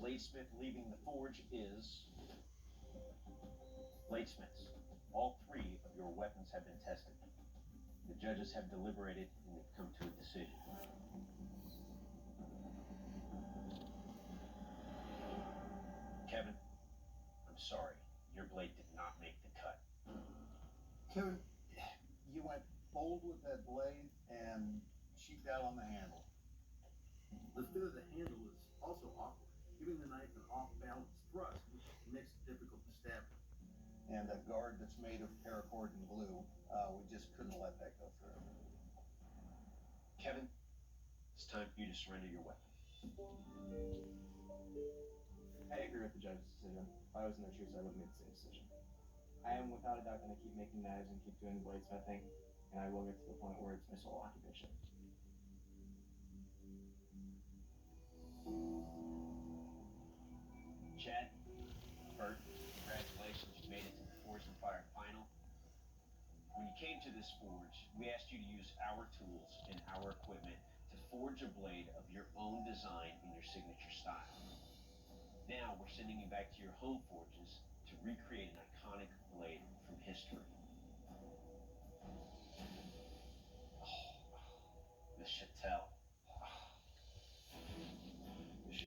bladesmith leaving the forge is bladesmiths. All three of your weapons have been tested. The judges have deliberated and they've come to a decision. Kevin, I'm sorry. Your blade did not make the cut. Kevin, you went bold with that blade and cheaped out on the handle. The fit of the handle is also awkward, giving the knife an off-balance thrust, which makes it difficult to stab. And a guard that's made of paracord and glue, we just couldn't let that go through. Kevin, it's time for you to surrender your weapon. I agree with the judge's decision. If I was in their shoes, I would have made the same decision. I am without a doubt going to keep making knives and keep doing bladesmithing, and I will get to the point where it's my sole occupation. Chad, Bert, congratulations, you made it to the Forge and Fire final. When you came to this forge, we asked you to use our tools and our equipment to forge a blade of your own design in your signature style. Now we're sending you back to your home forges to recreate an iconic blade from history.